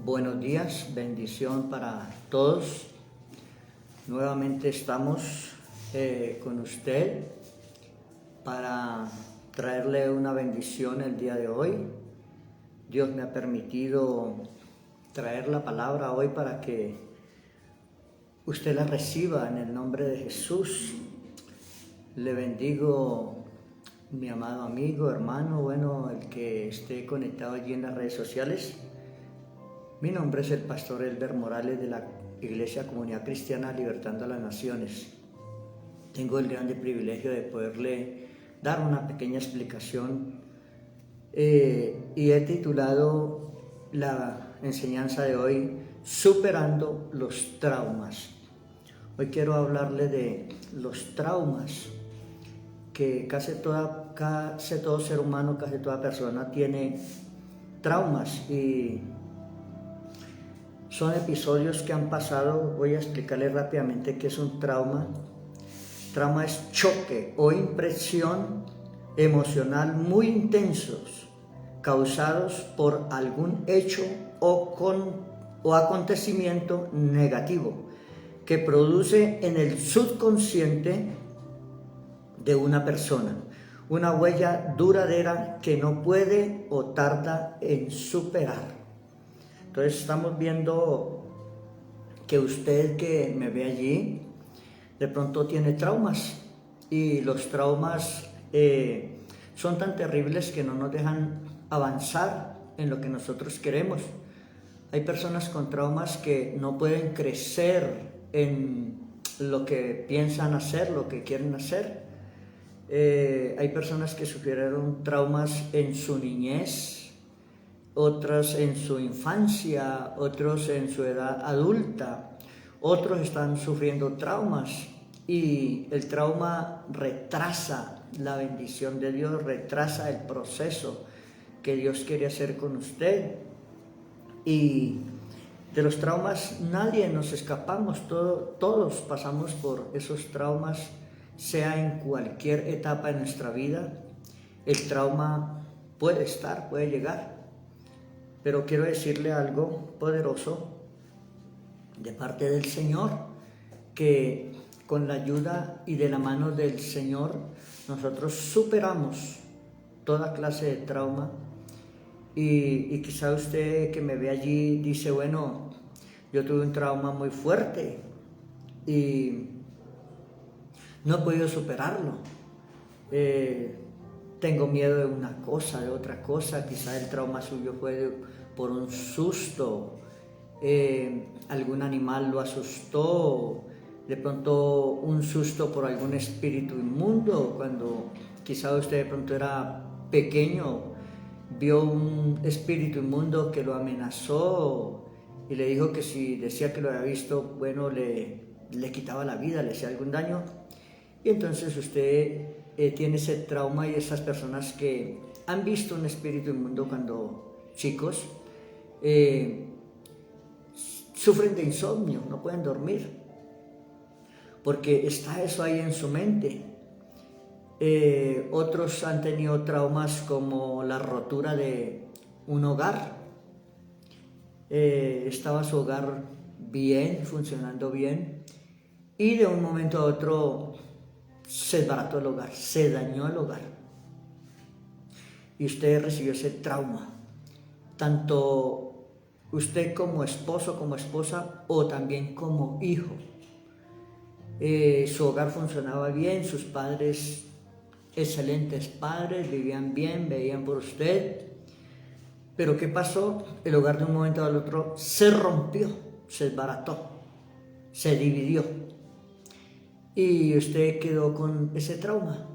Buenos días, bendición para todos. Nuevamente estamos con usted para traerle una bendición el día de hoy. Dios me ha permitido traer la palabra hoy para que usted la reciba en el nombre de Jesús. Le bendigo, mi amado amigo, hermano, el que esté conectado allí en las redes sociales. Mi nombre es el pastor Elber Morales de la Iglesia Comunidad Cristiana Libertando a las Naciones. Tengo el grande privilegio de poderle dar una pequeña explicación y he titulado la enseñanza de hoy Superando los traumas. Hoy quiero hablarle de los traumas que casi todo ser humano, casi toda persona tiene traumas y son episodios que han pasado. Voy a explicarles rápidamente qué es un trauma. Trauma es choque o impresión emocional muy intensos causados por algún hecho o acontecimiento negativo que produce en el subconsciente de una persona una huella duradera que no puede o tarda en superar. Entonces estamos viendo que usted que me ve allí de pronto tiene traumas y los traumas son tan terribles que no nos dejan avanzar en lo que nosotros queremos. Hay personas con traumas que no pueden crecer en lo que piensan hacer, lo que quieren hacer. Hay personas que sufrieron traumas en su niñez, otros en su infancia, otros en su edad adulta, otros están sufriendo traumas y el trauma retrasa la bendición de Dios, retrasa el proceso que Dios quiere hacer con usted. Y de los traumas nadie nos escapamos, todos pasamos por esos traumas, sea en cualquier etapa de nuestra vida. El trauma puede llegar. Pero quiero decirle algo poderoso de parte del Señor, que con la ayuda y de la mano del Señor nosotros superamos toda clase de trauma. Y quizá usted que me ve allí dice, yo tuve un trauma muy fuerte y no he podido superarlo. Tengo miedo de una cosa, de otra cosa. Quizá el trauma suyo fue por un susto, algún animal lo asustó, de pronto un susto por algún espíritu inmundo. Cuando quizá usted de pronto era pequeño, vio un espíritu inmundo que lo amenazó y le dijo que si decía que lo había visto, le quitaba la vida, le hacía algún daño. Y entonces usted tiene ese trauma, y esas personas que han visto un espíritu inmundo cuando chicos sufren de insomnio, no pueden dormir porque está eso ahí en su mente. Otros han tenido traumas como la rotura de un hogar. Estaba su hogar bien, funcionando bien, y de un momento a otro se desbarató el hogar, se dañó el hogar y usted recibió ese trauma, tanto usted como esposo, como esposa, o también como hijo. Su hogar funcionaba bien, sus padres, excelentes padres, vivían bien, veían por usted, pero ¿qué pasó? El hogar de un momento al otro se rompió, se desbarató, se dividió. Y usted quedó con ese trauma.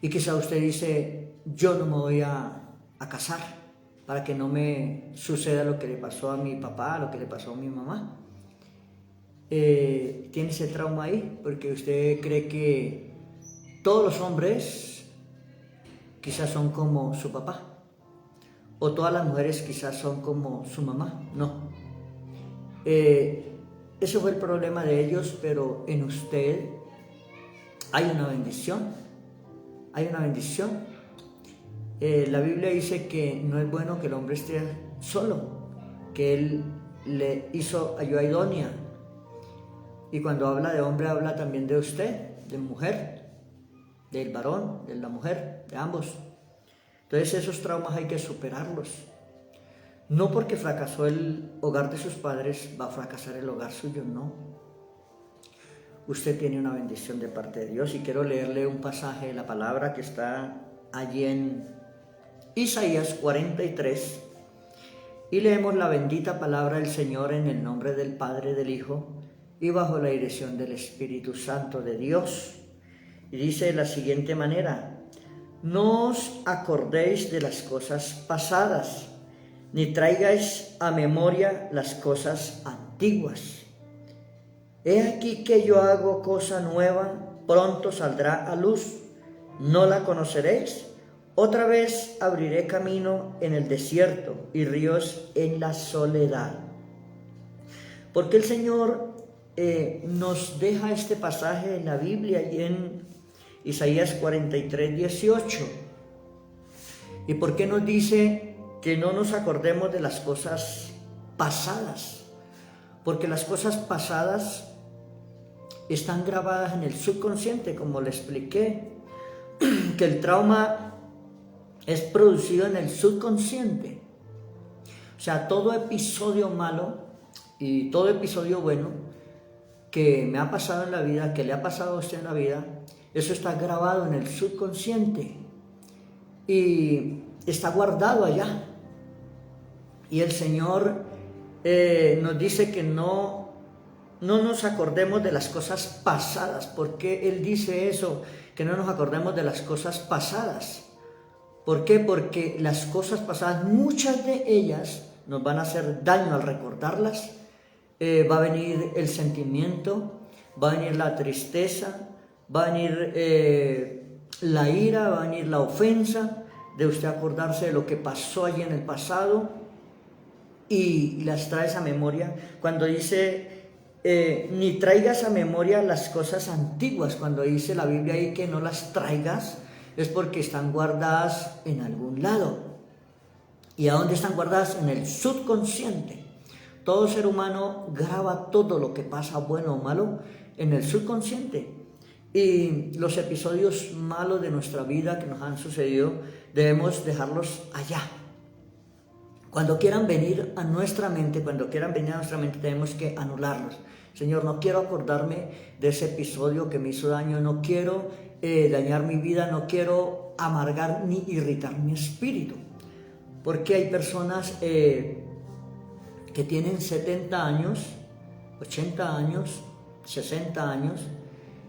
Y quizá usted dice, yo no me voy a casar para que no me suceda lo que le pasó a mi papá, lo que le pasó a mi mamá. Tiene ese trauma ahí porque usted cree que todos los hombres quizás son como su papá, o todas las mujeres quizás son como su mamá. No. Ese fue el problema de ellos, pero en usted hay una bendición. Hay una bendición. La Biblia dice que no es bueno que el hombre esté solo. que Él le hizo ayuda idónea. Y cuando habla de hombre, habla también de usted, de mujer, del varón, de la mujer, de ambos. Entonces esos traumas hay que superarlos. No porque fracasó el hogar de sus padres, va a fracasar el hogar suyo, no. Usted tiene una bendición de parte de Dios, y quiero leerle un pasaje de la palabra que está allí en Isaías 43, y leemos la bendita palabra del Señor en el nombre del Padre, del Hijo y bajo la dirección del Espíritu Santo de Dios. Y dice de la siguiente manera: no os acordéis de las cosas pasadas, ni traigáis a memoria las cosas antiguas. He aquí que yo hago cosa nueva, pronto saldrá a luz, ¿no la conoceréis? Otra vez abriré camino en el desierto y ríos en la soledad. Porque el Señor nos deja este pasaje en la Biblia y en Isaías 43, 18. ¿Y por qué nos dice que no nos acordemos de las cosas pasadas? Porque las cosas pasadas están grabadas en el subconsciente, como le expliqué, que el trauma es producido en el subconsciente. O sea, todo episodio malo y todo episodio bueno que me ha pasado en la vida, que le ha pasado a usted en la vida, eso está grabado en el subconsciente y está guardado allá. Y el Señor nos dice que no nos acordemos de las cosas pasadas. ¿Por qué Él dice eso? Que no nos acordemos de las cosas pasadas. ¿Por qué? Porque las cosas pasadas, muchas de ellas nos van a hacer daño al recordarlas. Va a venir el sentimiento, va a venir la tristeza, va a venir la ira, va a venir la ofensa de usted acordarse de lo que pasó allí en el pasado y las traes a memoria. Cuando dice ni traigas a memoria las cosas antiguas, cuando dice la Biblia ahí que no las traigas, es porque están guardadas en algún lado. ¿Y a dónde están guardadas? En el subconsciente. Todo ser humano graba todo lo que pasa, bueno o malo, en el subconsciente. Y los episodios malos de nuestra vida que nos han sucedido, debemos dejarlos allá. Cuando quieran venir a nuestra mente, tenemos que anularlos. Señor, no quiero acordarme de ese episodio que me hizo daño, no quiero dañar mi vida, no quiero amargar ni irritar mi espíritu. Porque hay personas que tienen 70 años, 80 años, 60 años,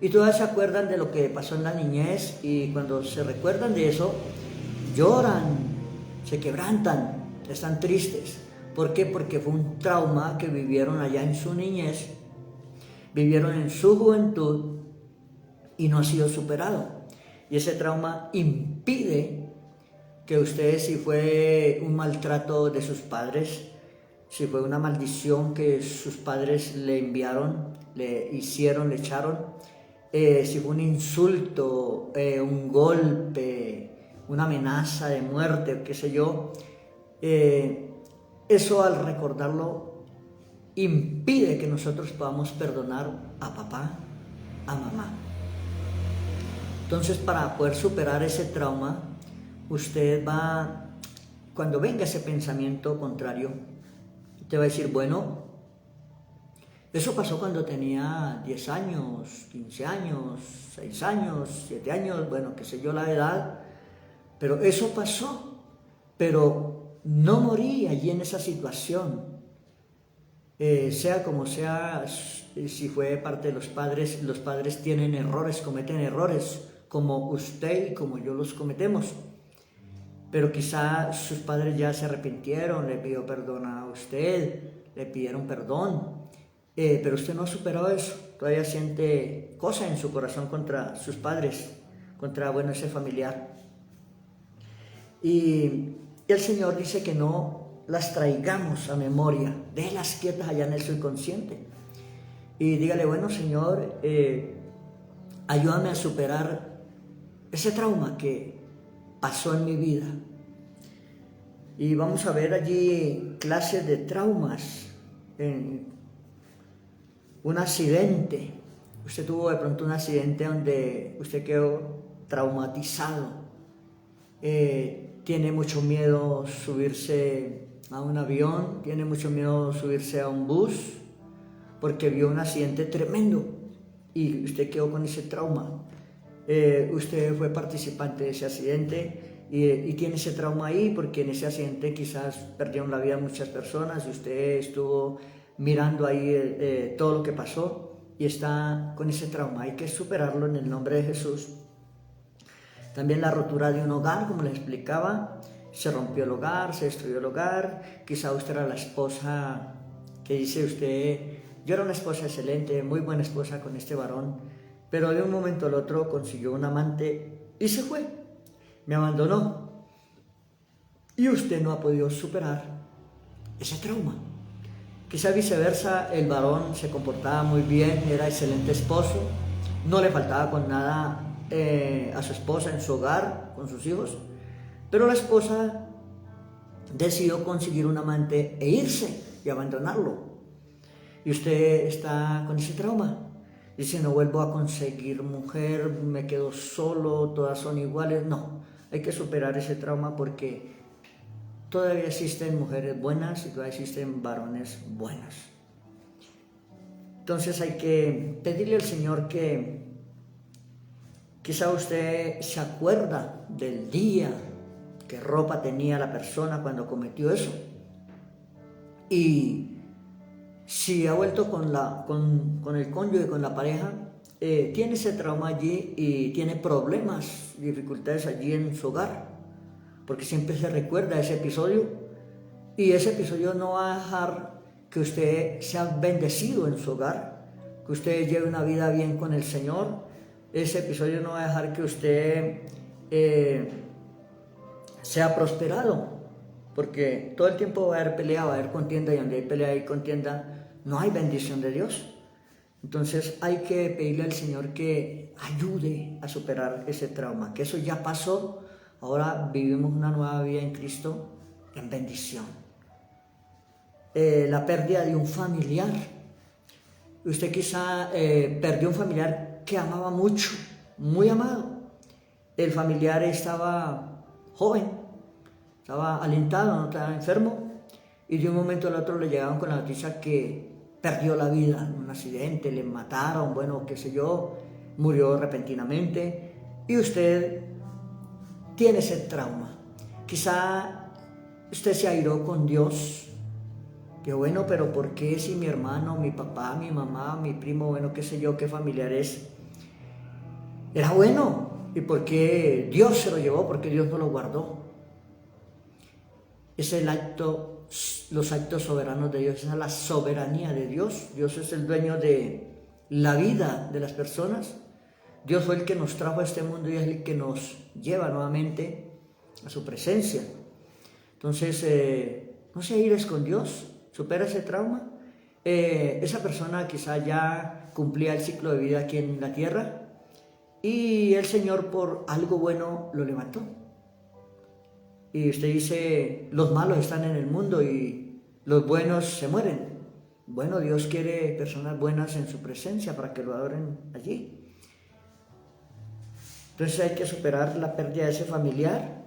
y todavía se acuerdan de lo que pasó en la niñez, y cuando se recuerdan de eso, lloran, se quebrantan, están tristes. ¿Por qué? Porque fue un trauma que vivieron allá en su niñez, vivieron en su juventud y no ha sido superado. Y ese trauma impide que ustedes, si fue un maltrato de sus padres, si fue una maldición que sus padres le enviaron, le hicieron, le echaron, si fue un insulto, un golpe, una amenaza de muerte, qué sé yo, eso al recordarlo impide que nosotros podamos perdonar a papá, a mamá. Entonces, para poder superar ese trauma, usted va, cuando venga ese pensamiento contrario, te va a decir, bueno, eso pasó cuando tenía 10 años, 15 años, 6 años, 7 años, bueno, qué sé yo la edad, pero eso pasó, pero no morí allí en esa situación. Sea como sea, si fue parte de los padres tienen errores, cometen errores, como usted y como yo los cometemos. Pero quizá sus padres ya se arrepintieron, le pidió perdón a usted, le pidieron perdón, pero usted no ha superado eso, todavía siente cosas en su corazón contra sus padres, contra, ese familiar. Y el Señor dice que no las traigamos a memoria, déjelas quietas allá en el subconsciente. Y dígale, bueno, Señor, ayúdame a superar ese trauma que pasó en mi vida. Y vamos a ver allí clases de traumas. Un accidente. Usted tuvo de pronto un accidente donde usted quedó traumatizado. Tiene mucho miedo subirse a un avión, tiene mucho miedo subirse a un bus, porque vio un accidente tremendo y usted quedó con ese trauma. Usted fue participante de ese accidente y tiene ese trauma ahí porque en ese accidente quizás perdieron la vida muchas personas y usted estuvo mirando ahí todo lo que pasó y está con ese trauma. Hay que superarlo en el nombre de Jesús. También la rotura de un hogar, como les explicaba, se rompió el hogar, se destruyó el hogar. Quizá usted era la esposa que dice usted, yo era una esposa excelente, muy buena esposa con este varón, pero de un momento al otro consiguió un amante y se fue, me abandonó. Y usted no ha podido superar ese trauma. Quizá viceversa, el varón se comportaba muy bien, era excelente esposo, no le faltaba con nada a su esposa en su hogar, con sus hijos, pero la esposa decidió conseguir un amante e irse y abandonarlo. Y usted está con ese trauma. Dice, no vuelvo a conseguir mujer, me quedo solo, todas son iguales. No, hay que superar ese trauma porque todavía existen mujeres buenas y todavía existen varones buenos. Entonces hay que pedirle al Señor que quizá usted se acuerda del día, qué ropa tenía la persona cuando cometió eso. Y si ha vuelto con el cónyuge, con la pareja, tiene ese trauma allí y tiene problemas, dificultades allí en su hogar, porque siempre se recuerda ese episodio y ese episodio no va a dejar que usted sea bendecido en su hogar, que usted lleve una vida bien con el Señor. Ese episodio no va a dejar que usted sea prosperado, porque todo el tiempo va a haber pelea, va a haber contienda, y donde hay pelea y contienda no hay bendición de Dios. Entonces hay que pedirle al Señor que ayude a superar ese trauma, que eso ya pasó, ahora vivimos una nueva vida en Cristo en bendición. La pérdida de un familiar. Usted quizá perdió un familiar que amaba mucho, muy amado. El familiar estaba joven, estaba alentado, no estaba enfermo, y de un momento al otro le llegaban con la noticia que perdió la vida en un accidente, le mataron, bueno, qué sé yo, murió repentinamente, y usted tiene ese trauma. Quizá usted se airó con Dios, que bueno, pero ¿por qué si mi hermano, mi papá, mi mamá, mi primo, bueno, qué sé yo, qué familiar es, era bueno? ¿Y por qué Dios se lo llevó? ¿Por qué Dios no lo guardó? Es el acto, los actos soberanos de Dios, esa es la soberanía de Dios. Dios es el dueño de la vida de las personas. Dios fue el que nos trajo a este mundo y es el que nos lleva nuevamente a su presencia. Entonces, no se aires con Dios, supera ese trauma. Esa persona quizá ya cumplía el ciclo de vida aquí en la tierra y el Señor por algo bueno lo levantó. Y usted dice, los malos están en el mundo y los buenos se mueren. Bueno, Dios quiere personas buenas en su presencia para que lo adoren allí. Entonces hay que superar la pérdida de ese familiar.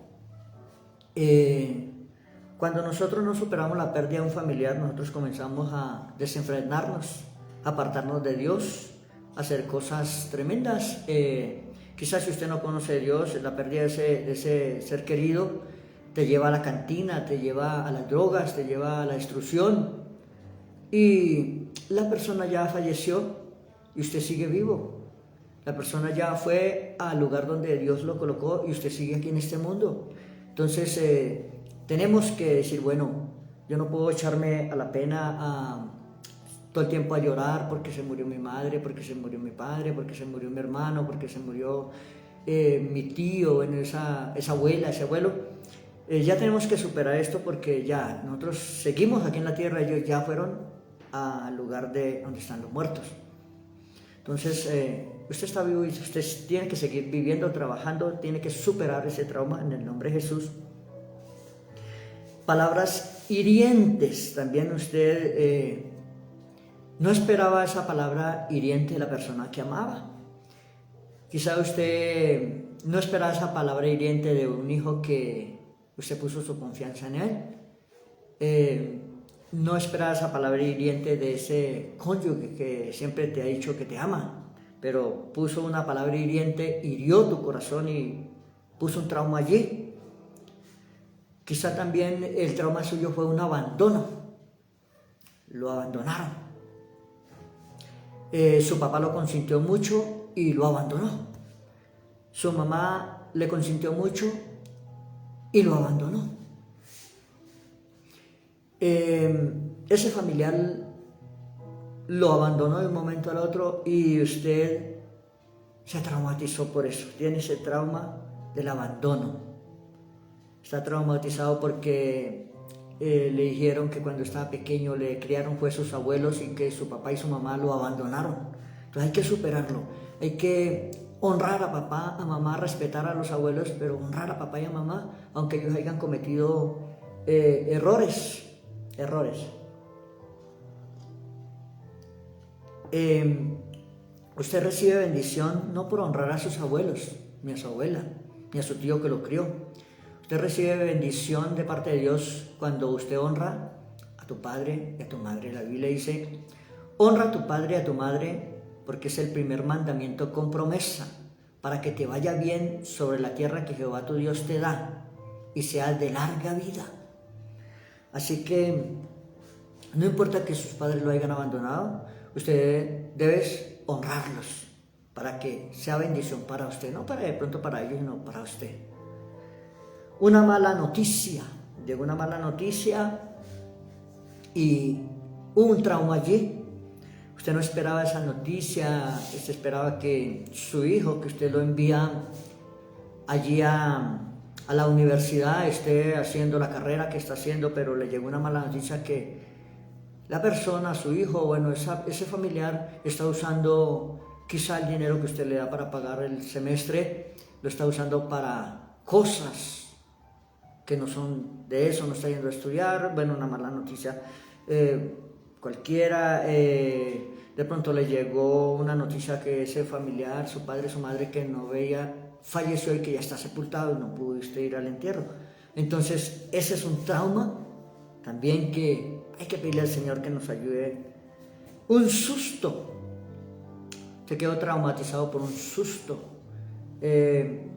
Cuando nosotros no superamos la pérdida de un familiar, nosotros comenzamos a desenfrenarnos, a apartarnos de Dios, a hacer cosas tremendas. Quizás si usted no conoce a Dios, la pérdida de ese ser querido te lleva a la cantina, te lleva a las drogas, te lleva a la destrucción. Y la persona ya falleció y usted sigue vivo. La persona ya fue al lugar donde Dios lo colocó y usted sigue aquí en este mundo. Entonces tenemos que decir, bueno, yo no puedo echarme a la pena todo el tiempo a llorar porque se murió mi madre, porque se murió mi padre, porque se murió mi hermano, porque se murió mi tío, bueno, esa abuela, ese abuelo. Ya tenemos que superar esto porque ya nosotros seguimos aquí en la tierra, ellos ya fueron al lugar de donde están los muertos. Entonces, usted está vivo y usted tiene que seguir viviendo, trabajando, tiene que superar ese trauma en el nombre de Jesús. palabras hirientes. También usted no esperaba esa palabra hiriente de la persona que amaba. Quizá usted no esperaba esa palabra hiriente de un hijo que usted puso su confianza en él. No esperaba esa palabra hiriente de ese cónyuge que siempre te ha dicho que te ama, pero puso una palabra hiriente, hirió tu corazón y puso un trauma allí. Quizá también el trauma suyo fue un abandono. Lo abandonaron. Su papá lo consintió mucho y lo abandonó. Su mamá le consintió mucho y lo abandonó. Ese familiar lo abandonó de un momento al otro y usted se traumatizó por eso. Tiene ese trauma del abandono. Está traumatizado porque le dijeron que cuando estaba pequeño le criaron fue sus abuelos y que su papá y su mamá lo abandonaron. Entonces hay que superarlo. Hay que honrar a papá, a mamá, respetar a los abuelos, pero honrar a papá y a mamá, aunque ellos hayan cometido errores. Usted recibe bendición no por honrar a sus abuelos, ni a su abuela, ni a su tío que lo crió. Usted recibe bendición de parte de Dios cuando usted honra a tu padre y a tu madre. La Biblia dice, honra a tu padre y a tu madre porque es el primer mandamiento con promesa, para que te vaya bien sobre la tierra que Jehová tu Dios te da y seas de larga vida. Así que no importa que sus padres lo hayan abandonado, usted debe honrarlos para que sea bendición para usted, no para de pronto para ellos, sino para usted. Una mala noticia, llegó una mala noticia y hubo un trauma allí. Usted no esperaba esa noticia, usted esperaba que su hijo, que usted lo envía allí a la universidad, esté haciendo la carrera que está haciendo, pero le llegó una mala noticia que la persona, su hijo, bueno, ese familiar está usando quizá el dinero que usted le da para pagar el semestre, lo está usando para cosas que no son de eso, no está yendo a estudiar. Bueno, una mala noticia cualquiera. De pronto le llegó una noticia que ese familiar, su padre, su madre que no veía, falleció y que ya está sepultado y no pudiste ir al entierro. Entonces ese es un trauma también que hay que pedirle al Señor que nos ayude. Un susto, se quedó traumatizado por un susto.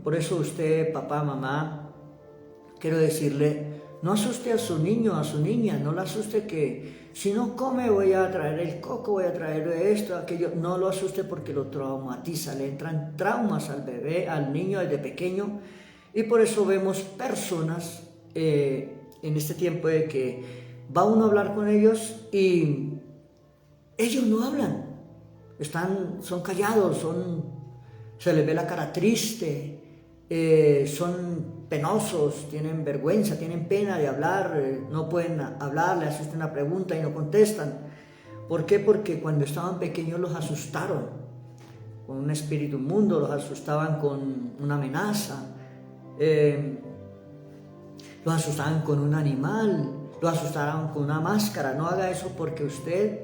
Por eso usted, papá, mamá, quiero decirle, no asuste a su niño, a su niña, no la asuste que si no come voy a traer el coco, voy a traer esto, aquello. No lo asuste porque lo traumatiza, le entran traumas al bebé, al niño desde pequeño. Y por eso vemos personas en este tiempo de que va uno a hablar con ellos y ellos no hablan, son callados, se les ve la cara triste, son penosos, tienen vergüenza, tienen pena de hablar, no pueden hablar, le hacen una pregunta y no contestan. ¿Por qué? Porque cuando estaban pequeños los asustaron con un espíritu inmundo, los asustaban con una amenaza, los asustaban con un animal, los asustaban con una máscara. No haga eso porque usted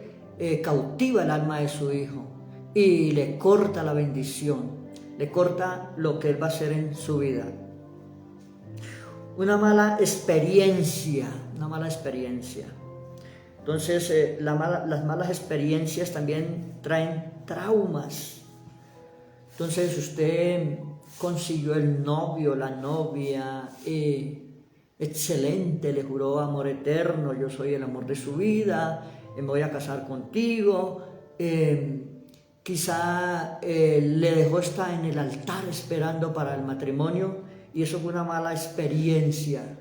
cautiva el alma de su hijo y le corta la bendición, le corta lo que él va a hacer en su vida. Una mala experiencia. Entonces las malas experiencias también traen traumas. Entonces usted consiguió el novio, la novia, excelente, le juró amor eterno, yo soy el amor de su vida, me voy a casar contigo. Quizá le dejó estar en el altar esperando para el matrimonio y eso fue una mala experiencia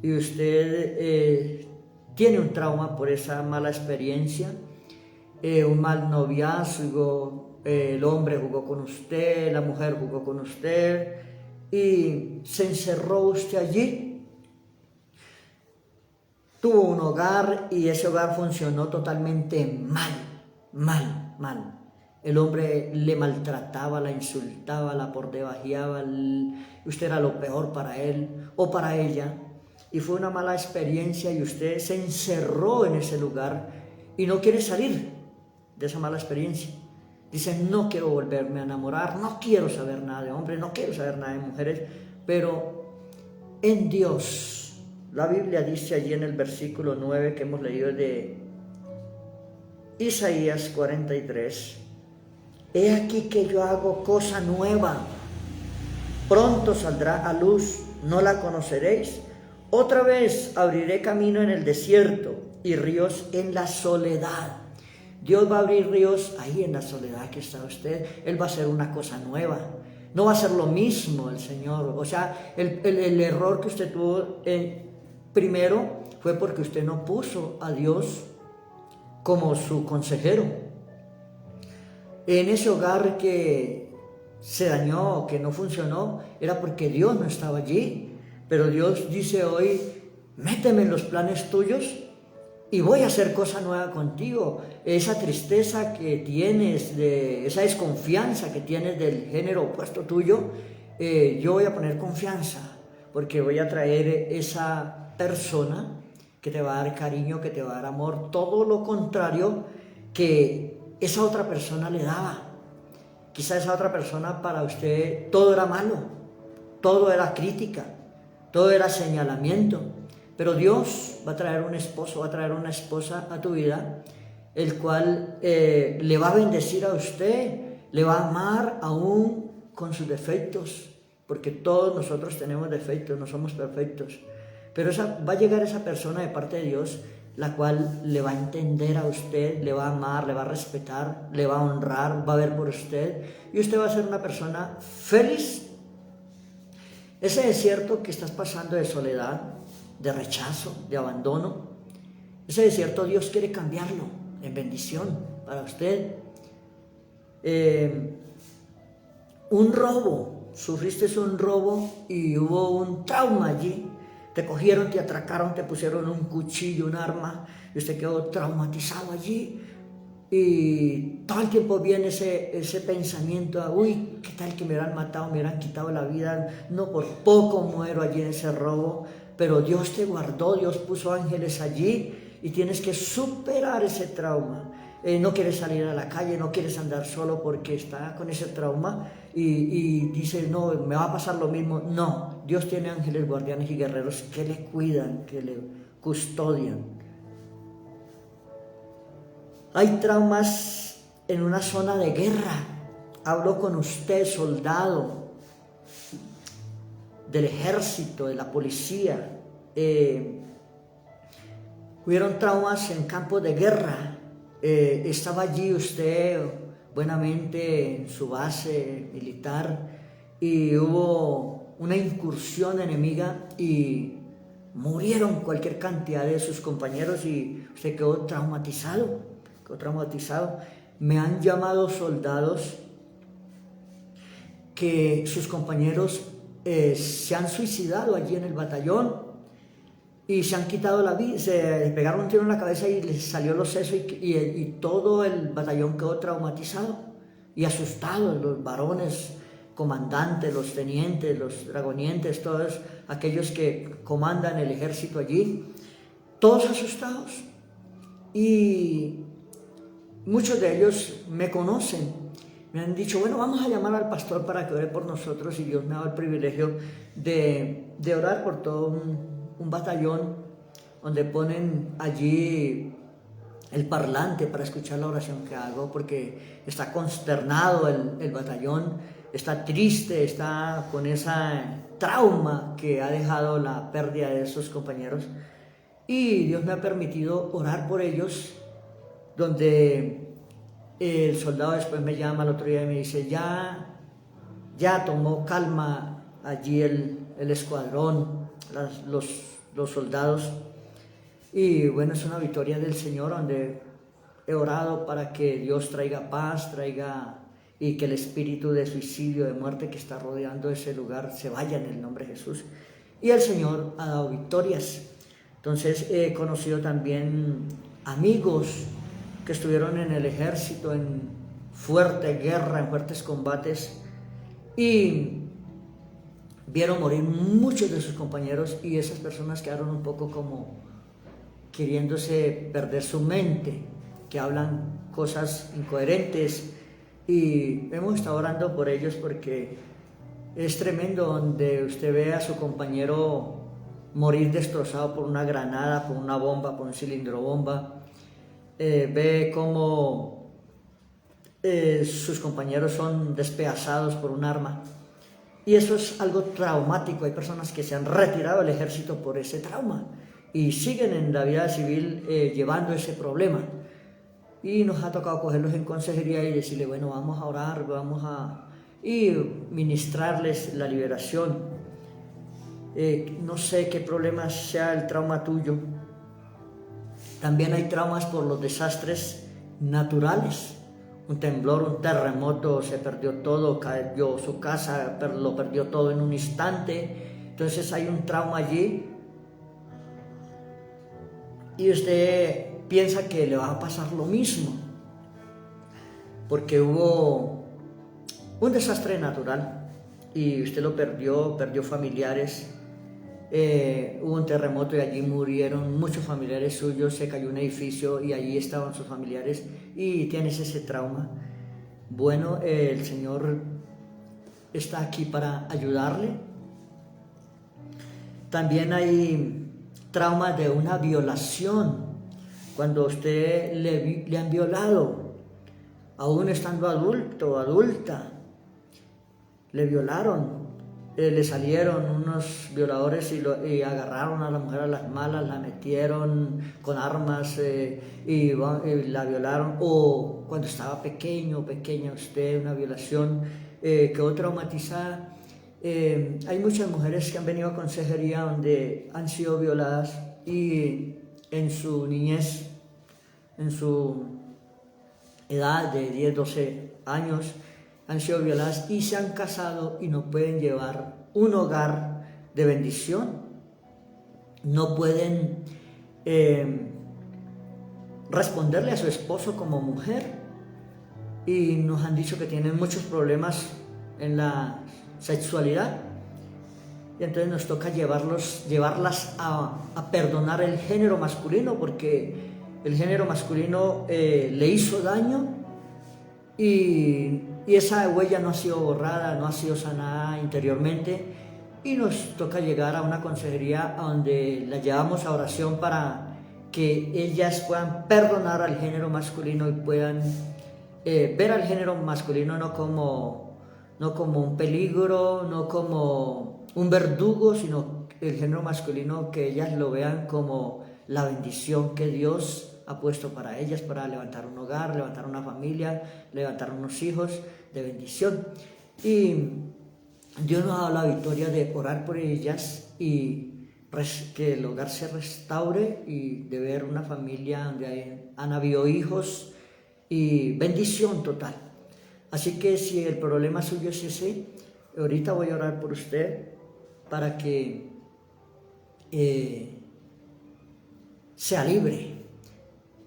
y usted tiene un trauma por esa mala experiencia, un mal noviazgo, el hombre jugó con usted, la mujer jugó con usted y se encerró usted allí. Tuvo un hogar y ese hogar funcionó totalmente mal. El hombre le maltrataba, la insultaba, la pordebajeaba, usted era lo peor para él o para ella. y fue una mala experiencia y usted se encerró en ese lugar y no quiere salir de esa mala experiencia. Dice, no quiero volverme a enamorar, no quiero saber nada de hombres, no quiero saber nada de mujeres, pero en Dios, la Biblia dice allí en el versículo 9 que hemos leído de Isaías 43, he aquí que yo hago cosa nueva, pronto saldrá a luz, no la conoceréis. Otra vez abriré camino en el desierto y ríos en la soledad. Dios va a abrir ríos ahí en la soledad que está usted. Él va a hacer una cosa nueva. No va a ser lo mismo el Señor. O sea, el error que usted tuvo primero fue porque usted no puso a Dios como su consejero. En ese hogar que se dañó, que no funcionó, era porque Dios no estaba allí. Pero Dios dice hoy, méteme en los planes tuyos y voy a hacer cosa nueva contigo. Esa tristeza que tienes, esa desconfianza que tienes del género opuesto tuyo, yo voy a poner confianza, porque voy a traer esa persona que te va a dar cariño, que te va a dar amor, todo lo contrario que esa otra persona le daba. Quizá esa otra persona para usted todo era malo, todo era crítica, todo era señalamiento, pero Dios va a traer un esposo, va a traer una esposa a tu vida, el cual le va a bendecir a usted, le va a amar aún con sus defectos, porque todos nosotros tenemos defectos, no somos perfectos, pero va a llegar esa persona de parte de Dios, la cual le va a entender a usted, le va a amar, le va a respetar, le va a honrar, va a ver por usted, y usted va a ser una persona feliz. Ese desierto que estás pasando de soledad, de rechazo, de abandono, ese desierto Dios quiere cambiarlo en bendición para usted. Un robo, sufriste un robo y hubo un trauma allí. Te cogieron, te atracaron, te pusieron un cuchillo, un arma, y usted quedó traumatizado allí. Y todo el tiempo viene ese pensamiento, uy, ¿qué tal que me hubieran matado, me hubieran quitado la vida? No, por poco muero allí en ese robo, pero Dios te guardó, Dios puso ángeles allí y tienes que superar ese trauma. No quieres salir a la calle, no quieres andar solo porque está con ese trauma y dice, no, me va a pasar lo mismo. No, Dios tiene ángeles, guardianes y guerreros que le cuidan, que le custodian. Hay traumas en una zona de guerra. Hablo con usted, soldado del ejército, de la policía. Hubieron traumas en campos de guerra. Estaba allí usted buenamente en su base militar y hubo una incursión enemiga y murieron cualquier cantidad de sus compañeros y usted quedó traumatizado. Me han llamado soldados que sus compañeros se han suicidado allí en el batallón y se han quitado la vida, se pegaron un tiro en la cabeza y les salió los sesos y todo el batallón quedó traumatizado y asustado, los varones comandantes, los tenientes, los dragonientes, todos aquellos que comandan el ejército allí, todos asustados. Y muchos de ellos me conocen, me han dicho, bueno, vamos a llamar al pastor para que ore por nosotros, y Dios me ha dado el privilegio de orar por todo un batallón, donde ponen allí el parlante para escuchar la oración que hago, porque está consternado el batallón, está triste, está con ese trauma que ha dejado la pérdida de sus compañeros, y Dios me ha permitido orar por ellos, donde el soldado después me llama el otro día y me dice, ya tomó calma allí el escuadrón, los soldados, y bueno, es una victoria del Señor, donde he orado para que Dios traiga paz, y que el espíritu de suicidio, de muerte que está rodeando ese lugar se vaya en el nombre de Jesús, y el Señor ha dado victorias. Entonces he conocido también amigos que estuvieron en el ejército, en fuerte guerra, en fuertes combates, y vieron morir muchos de sus compañeros y esas personas quedaron un poco como queriéndose perder su mente, que hablan cosas incoherentes, y hemos estado orando por ellos porque es tremendo donde usted ve a su compañero morir destrozado por una granada, por una bomba, por un cilindro bomba, ve cómo sus compañeros son despedazados por un arma. Y eso es algo traumático. Hay personas que se han retirado del ejército por ese trauma y siguen en la vida civil llevando ese problema. Y nos ha tocado cogerlos en consejería y decirle, bueno, vamos a orar, y ministrarles la liberación. No sé qué problema sea el trauma tuyo. También hay traumas por los desastres naturales. Un temblor, un terremoto, se perdió todo, cayó su casa, lo perdió todo en un instante. Entonces hay un trauma allí y usted piensa que le va a pasar lo mismo porque hubo un desastre natural y usted lo perdió familiares. Hubo un terremoto y allí murieron muchos familiares suyos, se cayó un edificio y allí estaban sus familiares y tienes ese trauma. Bueno, el Señor está aquí para ayudarle. También hay trauma de una violación, cuando a usted le han violado, aún estando adulto, adulta, le violaron. Le salieron unos violadores y agarraron a la mujer a las malas, la metieron con armas y la violaron. O cuando estaba pequeña usted, una violación, quedó traumatizada. Hay muchas mujeres que han venido a consejería donde han sido violadas y en su niñez, en su edad de 10, 12 años, han sido violadas y se han casado y no pueden llevar un hogar de bendición, no pueden responderle a su esposo como mujer y nos han dicho que tienen muchos problemas en la sexualidad y entonces nos toca llevarlas a perdonar el género masculino porque el género masculino le hizo daño y esa huella no ha sido borrada, no ha sido sanada interiormente y nos toca llegar a una consejería donde la llevamos a oración para que ellas puedan perdonar al género masculino y puedan ver al género masculino no como un peligro, no como un verdugo, sino el género masculino que ellas lo vean como la bendición que Dios ha puesto para ellas, para levantar un hogar, levantar una familia, levantar unos hijos de bendición. Y Dios nos ha dado la victoria de orar por ellas y que el hogar se restaure y de ver una familia donde han habido hijos y bendición total. Así que si el problema suyo es ese, ahorita voy a orar por usted para que sea libre.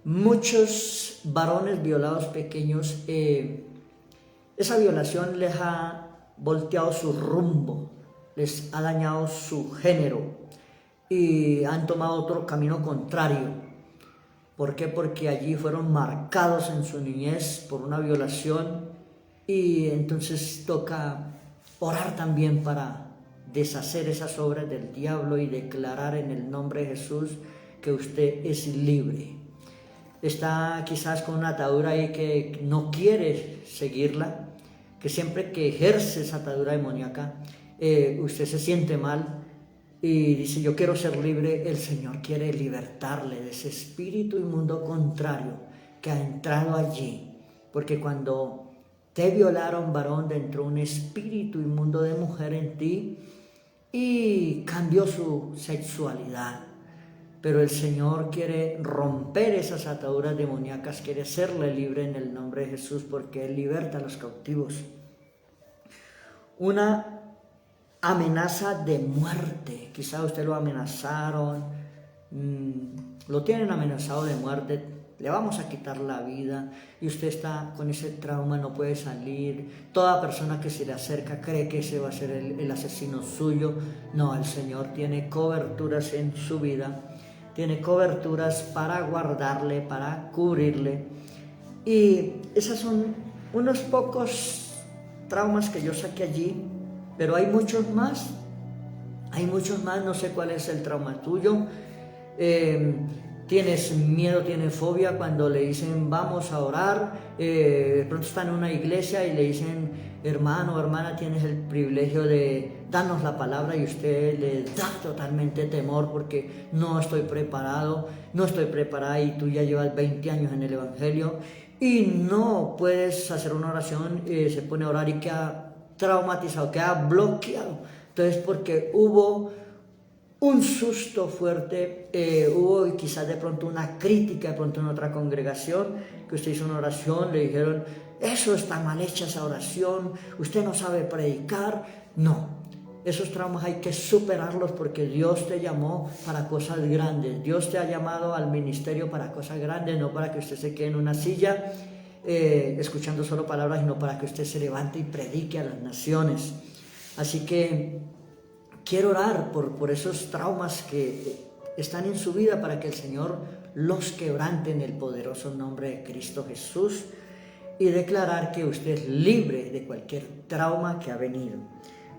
Muchos varones violados pequeños, esa violación les ha volteado su rumbo, les ha dañado su género y han tomado otro camino contrario. ¿Por qué? Porque allí fueron marcados en su niñez por una violación y entonces toca orar también para deshacer esas obras del diablo y declarar en el nombre de Jesús que usted es libre. Está quizás con una atadura ahí que no quiere seguirla, que siempre que ejerce esa atadura demoníaca, usted se siente mal y dice, yo quiero ser libre. El Señor quiere libertarle de ese espíritu inmundo contrario que ha entrado allí, porque cuando te violaron, varón, entró un espíritu inmundo de mujer en ti y cambió su sexualidad. Pero el Señor quiere romper esas ataduras demoníacas, quiere hacerle libre en el nombre de Jesús, porque Él liberta a los cautivos. Una amenaza de muerte, quizá usted lo amenazaron, lo tienen amenazado de muerte, le vamos a quitar la vida y usted está con ese trauma, no puede salir. Toda persona que se le acerca cree que ese va a ser el asesino suyo. No, el Señor tiene coberturas en su vida, tiene coberturas para guardarle, para cubrirle. Y esos son unos pocos traumas que yo saqué allí, pero hay muchos más. No sé cuál es el trauma tuyo. Tienes miedo, tienes fobia cuando le dicen vamos a orar, de pronto está en una iglesia y le dicen hermano o hermana, tienes el privilegio de darnos la palabra, y usted le da totalmente temor porque no estoy preparada y tú ya llevas 20 años en el Evangelio y no puedes hacer una oración, se pone a orar y queda traumatizado, queda bloqueado. Entonces, porque hubo un susto fuerte, hubo quizás de pronto una crítica, de pronto en otra congregación, que usted hizo una oración, le dijeron, eso está mal hecha esa oración, usted no sabe predicar. No, esos traumas hay que superarlos porque Dios te llamó para cosas grandes. Dios te ha llamado al ministerio para cosas grandes, no para que usted se quede en una silla escuchando solo palabras, sino para que usted se levante y predique a las naciones. Así que quiero orar por esos traumas que están en su vida para que el Señor los quebrante en el poderoso nombre de Cristo Jesús y declarar que usted es libre de cualquier trauma que ha venido.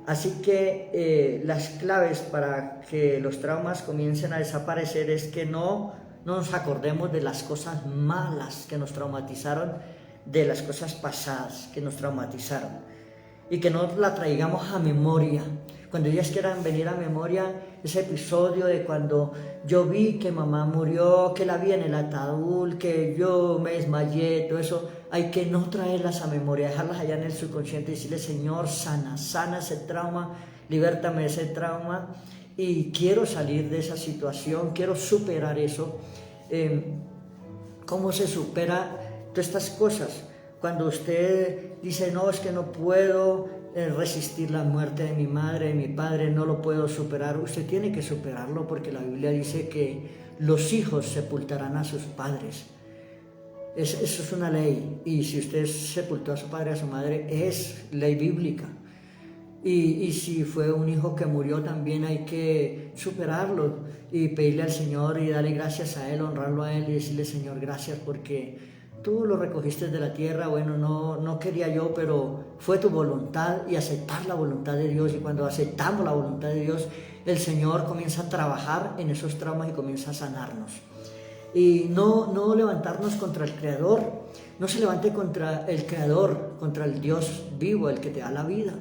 Así que las claves para que los traumas comiencen a desaparecer es que no nos acordemos de las cosas malas que nos traumatizaron, de las cosas pasadas que nos traumatizaron, y que no la traigamos a memoria. Cuando ellas quieran venir a memoria ese episodio de cuando yo vi que mamá murió, que la vi en el ataúd, que yo me desmayé, todo eso, hay que no traerlas a memoria, dejarlas allá en el subconsciente y decirle, Señor, sana ese trauma, libértame de ese trauma y quiero salir de esa situación, quiero superar eso. ¿Cómo se supera todas estas cosas? Cuando usted dice, no, es que no puedo resistir la muerte de mi madre, de mi padre, no lo puedo superar. Usted tiene que superarlo porque la Biblia dice que los hijos sepultarán a sus padres. Eso es una ley, y si usted sepultó a su padre, a su madre, es ley bíblica. Y si fue un hijo que murió, también hay que superarlo y pedirle al Señor y darle gracias a Él, honrarlo a Él y decirle, Señor, gracias porque tú lo recogiste de la tierra, bueno, no quería yo, pero fue tu voluntad, y aceptar la voluntad de Dios. Y cuando aceptamos la voluntad de Dios, el Señor comienza a trabajar en esos traumas y comienza a sanarnos. Y no levantarnos contra el Creador, no se levante contra el Creador, contra el Dios vivo, el que te da la vida.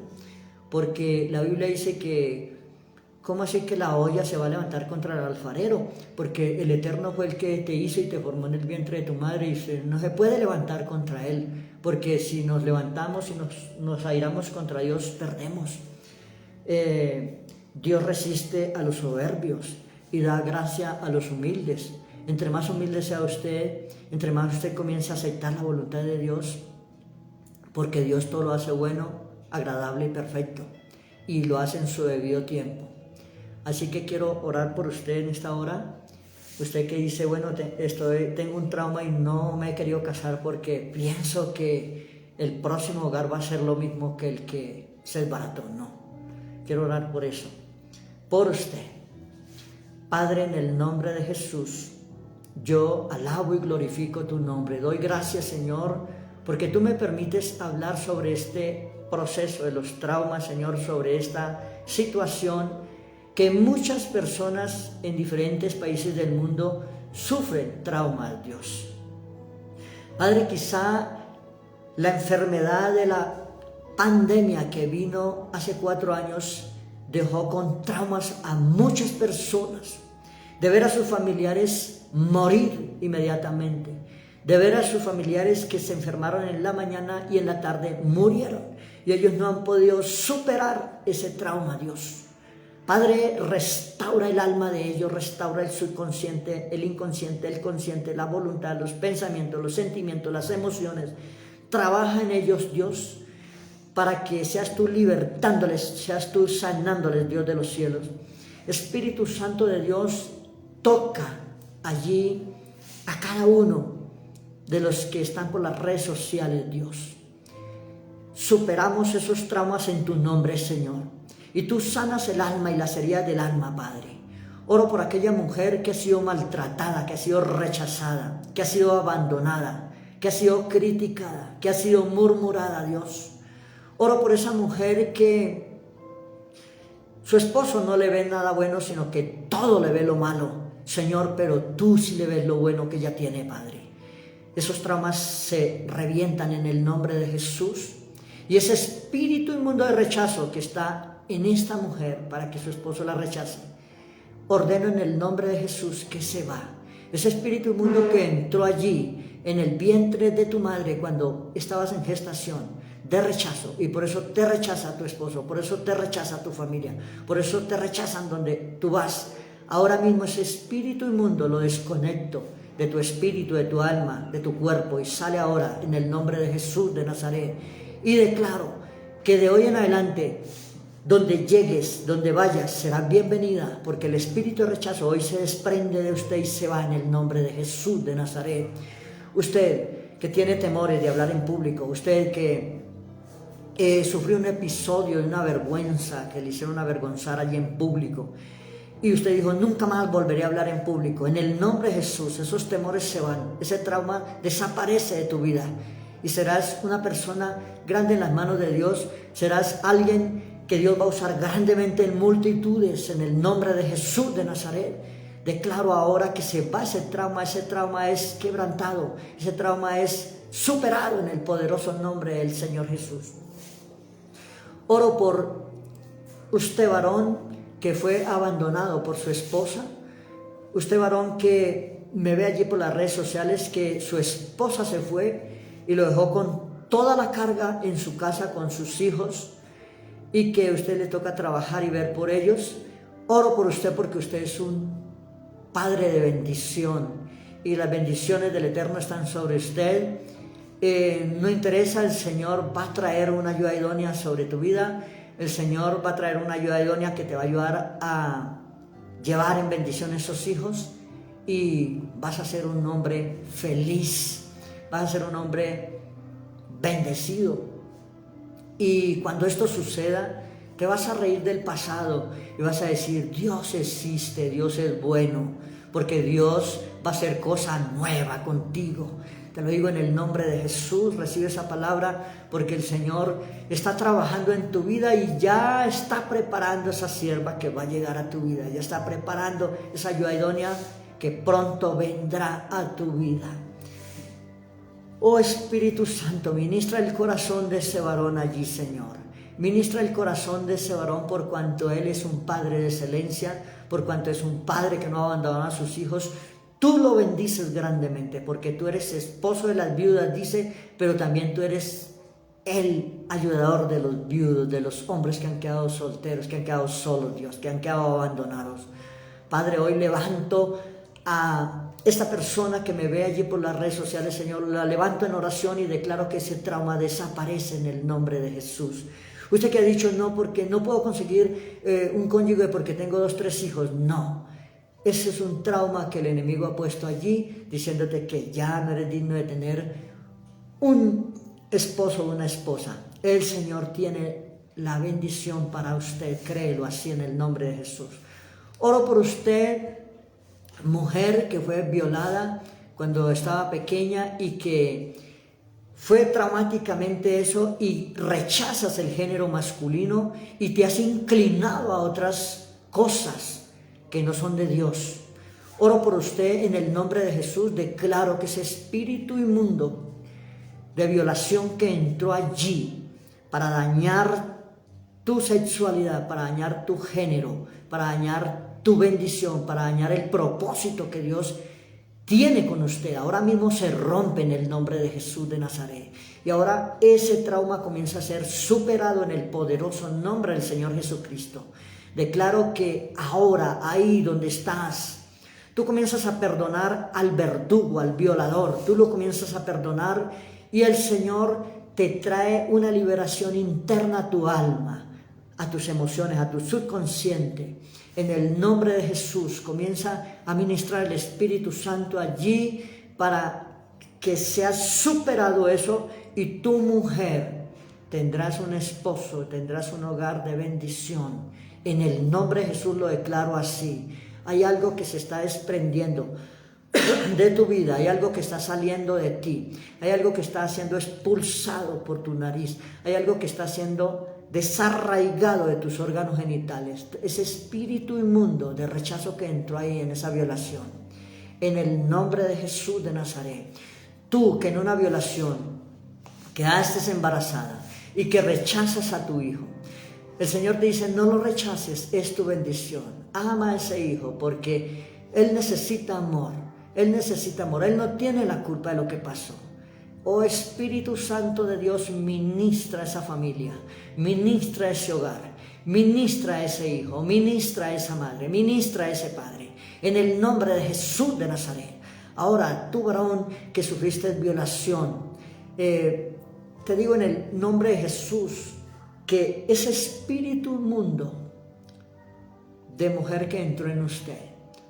Porque la Biblia dice que, ¿cómo así que la olla se va a levantar contra el alfarero? Porque el Eterno fue el que te hizo y te formó en el vientre de tu madre, y no se puede levantar contra Él, porque si nos levantamos y nos airamos contra Dios, perdemos. Dios resiste a los soberbios y da gracia a los humildes. Entre más humilde sea usted, entre más usted comienza a aceptar la voluntad de Dios, porque Dios todo lo hace bueno, agradable y perfecto, y lo hace en su debido tiempo. Así que quiero orar por usted en esta hora. Usted que dice, bueno, tengo un trauma y no me he querido casar porque pienso que el próximo hogar va a ser lo mismo que el que se desbarató. No, quiero orar por eso, por usted. Padre, en el nombre de Jesús, yo alabo y glorifico tu nombre. Doy gracias, Señor, porque tú me permites hablar sobre este proceso de los traumas, Señor, sobre esta situación que muchas personas en diferentes países del mundo sufren traumas, Dios. Padre, quizá la enfermedad de la pandemia que vino hace 4 años dejó con traumas a muchas personas, de ver a sus familiares morir inmediatamente, de ver a sus familiares que se enfermaron en la mañana y en la tarde murieron, y ellos no han podido superar ese trauma, Dios. Padre, restaura el alma de ellos, restaura el subconsciente, el inconsciente, el consciente, la voluntad, los pensamientos, los sentimientos, las emociones. Trabaja en ellos, Dios, para que seas tú libertándoles, seas tú sanándoles, Dios de los cielos. Espíritu Santo de Dios, toca allí a cada uno de los que están por las redes sociales, Dios. Superamos esos traumas en tu nombre, Señor. Y tú sanas el alma y las heridas del alma, Padre. Oro por aquella mujer que ha sido maltratada, que ha sido rechazada, que ha sido abandonada, que ha sido criticada, que ha sido murmurada, Dios. Oro por esa mujer que su esposo no le ve nada bueno, sino que todo le ve lo malo. Señor, pero tú sí le ves lo bueno que ella tiene, Padre. Esos traumas se revientan en el nombre de Jesús. Y ese espíritu inmundo de rechazo que está en esta mujer para que su esposo la rechace, ordeno en el nombre de Jesús que se va. Ese espíritu inmundo que entró allí en el vientre de tu madre cuando estabas en gestación, de rechazo, y por eso te rechaza tu esposo, por eso te rechaza tu familia, por eso te rechazan donde tú vas. Ahora mismo ese espíritu inmundo lo desconecto de tu espíritu, de tu alma, de tu cuerpo, y sale ahora en el nombre de Jesús de Nazaret. Y declaro que de hoy en adelante, donde llegues, donde vayas, serás bienvenida, porque el espíritu de rechazo hoy se desprende de usted y se va en el nombre de Jesús de Nazaret. Usted que tiene temores de hablar en público, usted que sufrió un episodio de una vergüenza, que le hicieron avergonzar allí en público, y usted dijo, nunca más volveré a hablar en público. En el nombre de Jesús, esos temores se van, ese trauma desaparece de tu vida y serás una persona grande en las manos de Dios. Serás alguien que Dios va a usar grandemente en multitudes, en el nombre de Jesús de Nazaret. Declaro ahora que se va ese trauma es quebrantado, ese trauma es superado en el poderoso nombre del Señor Jesús. Oro por usted, varón, que fue abandonado por su esposa, usted, varón, que me ve allí por las redes sociales, que su esposa se fue y lo dejó con toda la carga en su casa con sus hijos, y que a usted le toca trabajar y ver por ellos. Oro por usted porque usted es un padre de bendición y las bendiciones del Eterno están sobre usted. No interesa, el Señor va a traer una ayuda idónea sobre tu vida. El Señor va a traer una ayuda idónea que te va a ayudar a llevar en bendición a esos hijos, y vas a ser un hombre feliz, vas a ser un hombre bendecido. Y cuando esto suceda, te vas a reír del pasado y vas a decir, Dios existe, Dios es bueno, porque Dios va a hacer cosa nueva contigo. Te lo digo en el nombre de Jesús, recibe esa palabra, porque el Señor está trabajando en tu vida y ya está preparando esa sierva que va a llegar a tu vida, ya está preparando esa ayuda idónea que pronto vendrá a tu vida. Oh Espíritu Santo, ministra el corazón de ese varón allí, Señor. Ministra el corazón de ese varón por cuanto él es un padre de excelencia, por cuanto es un padre que no abandona a sus hijos. Tú lo bendices grandemente porque tú eres esposo de las viudas, dice, pero también tú eres el ayudador de los viudos, de los hombres que han quedado solteros, que han quedado solos, Dios, que han quedado abandonados. Padre, hoy levanto a esta persona que me ve allí por las redes sociales, Señor, la levanto en oración y declaro que ese trauma desaparece en el nombre de Jesús. Usted que ha dicho, no, porque no puedo conseguir un cónyuge porque tengo 2, 3 hijos, no. Ese es un trauma que el enemigo ha puesto allí, diciéndote que ya no eres digno de tener un esposo o una esposa. El Señor tiene la bendición para usted, créelo así en el nombre de Jesús. Oro por usted, mujer que fue violada cuando estaba pequeña y que fue traumáticamente eso, y rechazas el género masculino y te has inclinado a otras cosas que no son de Dios. Oro por usted en el nombre de Jesús, declaro que ese espíritu inmundo de violación que entró allí para dañar tu sexualidad, para dañar tu género, para dañar tu bendición, para dañar el propósito que Dios tiene con usted, ahora mismo se rompe en el nombre de Jesús de Nazaret. Y ahora ese trauma comienza a ser superado en el poderoso nombre del Señor Jesucristo. Declaro que ahora, ahí donde estás, tú comienzas a perdonar al verdugo, al violador. Tú lo comienzas a perdonar y el Señor te trae una liberación interna a tu alma, a tus emociones, a tu subconsciente. En el nombre de Jesús comienza a ministrar el Espíritu Santo allí para que seas superado eso y tu mujer tendrás un esposo, tendrás un hogar de bendición. En el nombre de Jesús lo declaro así. Hay algo que se está desprendiendo de tu vida, hay algo que está saliendo de ti, hay algo que está siendo expulsado por tu nariz, hay algo que está siendo desarraigado de tus órganos genitales, ese espíritu inmundo de rechazo que entró ahí en esa violación. En el nombre de Jesús de Nazaret, tú que en una violación quedaste embarazada y que rechazas a tu hijo, el Señor te dice, no lo rechaces, es tu bendición. Ama a ese hijo porque él necesita amor. Él necesita amor. Él no tiene la culpa de lo que pasó. Oh Espíritu Santo de Dios, ministra a esa familia, ministra a ese hogar, ministra a ese hijo, ministra a esa madre, ministra a ese padre. En el nombre de Jesús de Nazaret. Ahora, tú varón que sufriste violación, te digo en el nombre de Jesús que ese espíritu inmundo de mujer que entró en usted,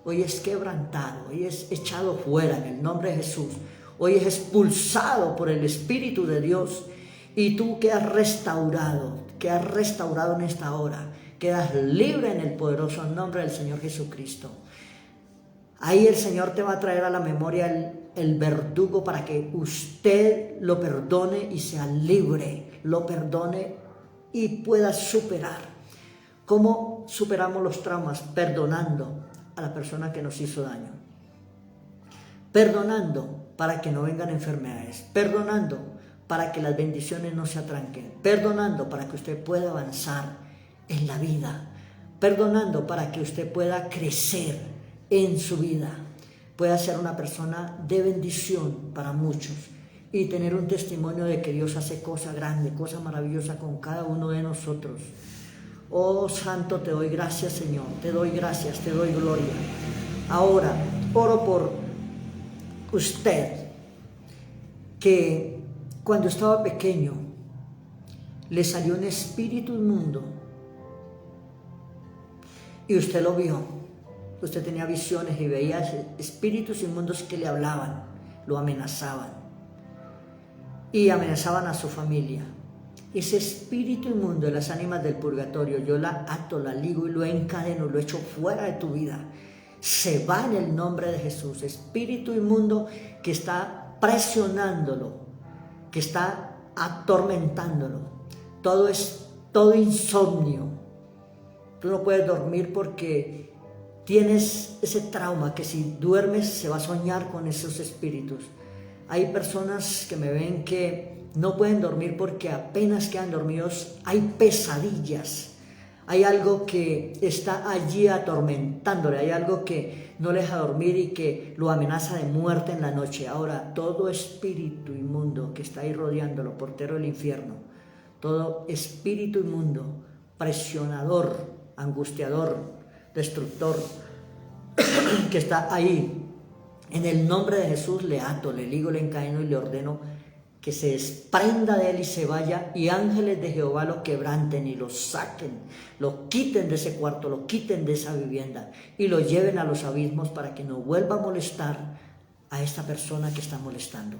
hoy es quebrantado, hoy es echado fuera en el nombre de Jesús, hoy es expulsado por el Espíritu de Dios y tú quedas restaurado en esta hora, quedas libre en el poderoso nombre del Señor Jesucristo. Ahí el Señor te va a traer a la memoria el verdugo para que usted lo perdone y sea libre, lo perdone y pueda superar. ¿Cómo superamos los traumas? Perdonando a la persona que nos hizo daño, perdonando para que no vengan enfermedades, perdonando para que las bendiciones no se atranquen, perdonando para que usted pueda avanzar en la vida, perdonando para que usted pueda crecer en su vida, pueda ser una persona de bendición para muchos y tener un testimonio de que Dios hace cosa grande, cosa maravillosa con cada uno de nosotros. Oh Santo, te doy gracias, Señor, te doy gracias, te doy gloria. Ahora, oro por usted, que cuando estaba pequeño le salió un espíritu inmundo y usted lo vio. Usted tenía visiones y veía espíritus inmundos que le hablaban, lo amenazaban y amenazaban a su familia. Ese espíritu inmundo de las ánimas del purgatorio, yo la ato, la ligo y lo encadeno, lo echo fuera de tu vida. Se va en el nombre de Jesús. Espíritu inmundo que está presionándolo, que está atormentándolo. Todo insomnio. Tú no puedes dormir porque tienes ese trauma que si duermes se va a soñar con esos espíritus. Hay personas que me ven que no pueden dormir porque apenas quedan dormidos, hay pesadillas, hay algo que está allí atormentándole, hay algo que no le deja dormir y que lo amenaza de muerte en la noche. Ahora, todo espíritu inmundo que está ahí rodeándolo, portero del infierno, todo espíritu inmundo, presionador, angustiador, destructor, que está ahí, en el nombre de Jesús le ato, le ligo, le encadeno y le ordeno que se desprenda de él y se vaya, y ángeles de Jehová lo quebranten y lo saquen, lo quiten de ese cuarto, lo quiten de esa vivienda y lo lleven a los abismos para que no vuelva a molestar a esta persona que está molestando.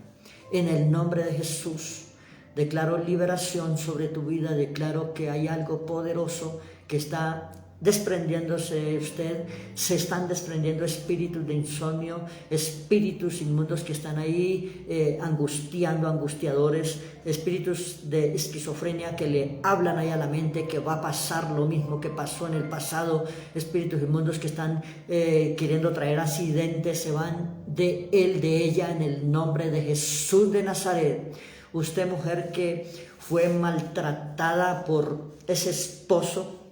En el nombre de Jesús, declaro liberación sobre tu vida, declaro que hay algo poderoso que está desprendiéndose de usted, se están desprendiendo espíritus de insomnio, espíritus inmundos que están ahí angustiando, angustiadores, espíritus de esquizofrenia que le hablan ahí a la mente que va a pasar lo mismo que pasó en el pasado, espíritus inmundos que están queriendo traer accidentes, se van de él, de ella, en el nombre de Jesús de Nazaret. Usted, mujer que fue maltratada por ese esposo,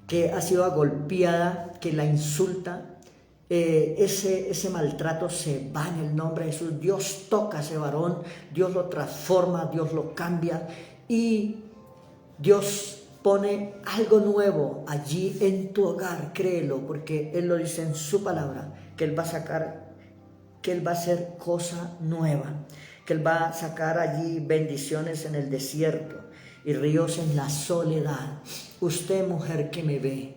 que ha sido golpeada, que la insulta, ese maltrato se va en el nombre de Jesús. Dios toca a ese varón, Dios lo transforma, Dios lo cambia y Dios pone algo nuevo allí en tu hogar, créelo, porque Él lo dice en su palabra, que Él va a sacar, que Él va a hacer cosa nueva, que Él va a sacar allí bendiciones en el desierto y ríos en la soledad. Usted, mujer que me ve,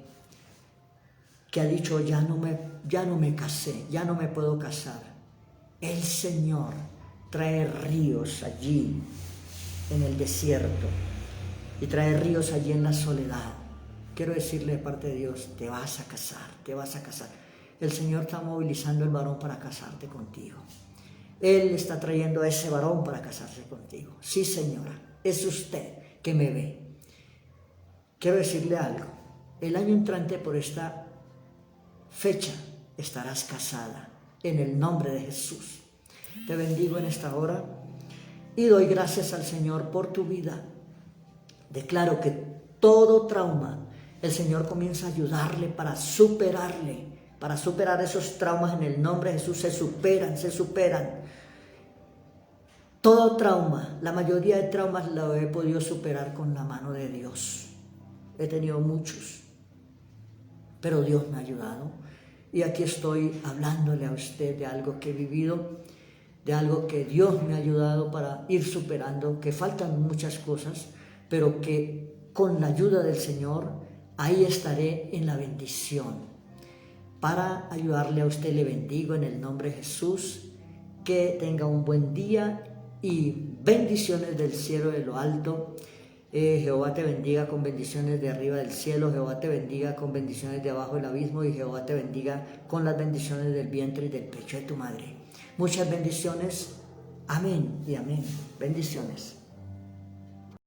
que ha dicho, ya no me casé, ya no me puedo casar. El Señor trae ríos allí en el desierto y trae ríos allí en la soledad. Quiero decirle de parte de Dios, te vas a casar, te vas a casar. El Señor está movilizando el varón para casarte contigo. Él está trayendo a ese varón para casarse contigo. Sí, señora, es usted que me ve. Quiero decirle algo. El año entrante por esta fecha estarás casada en el nombre de Jesús. Te bendigo en esta hora y doy gracias al Señor por tu vida. Declaro que todo trauma, el Señor comienza a ayudarle para superar esos traumas en el nombre de Jesús. Se superan. Todo trauma, la mayoría de traumas lo he podido superar con la mano de Dios. He tenido muchos, pero Dios me ha ayudado. Y aquí estoy hablándole a usted de algo que he vivido, de algo que Dios me ha ayudado para ir superando, que faltan muchas cosas, pero que con la ayuda del Señor, ahí estaré en la bendición. Para ayudarle a usted le bendigo en el nombre de Jesús. Que tenga un buen día y bendiciones del cielo de lo alto. Jehová te bendiga con bendiciones de arriba del cielo. Jehová te bendiga con bendiciones de abajo del abismo. Y Jehová te bendiga con las bendiciones del vientre y del pecho de tu madre. Muchas bendiciones. Amén y amén. Bendiciones.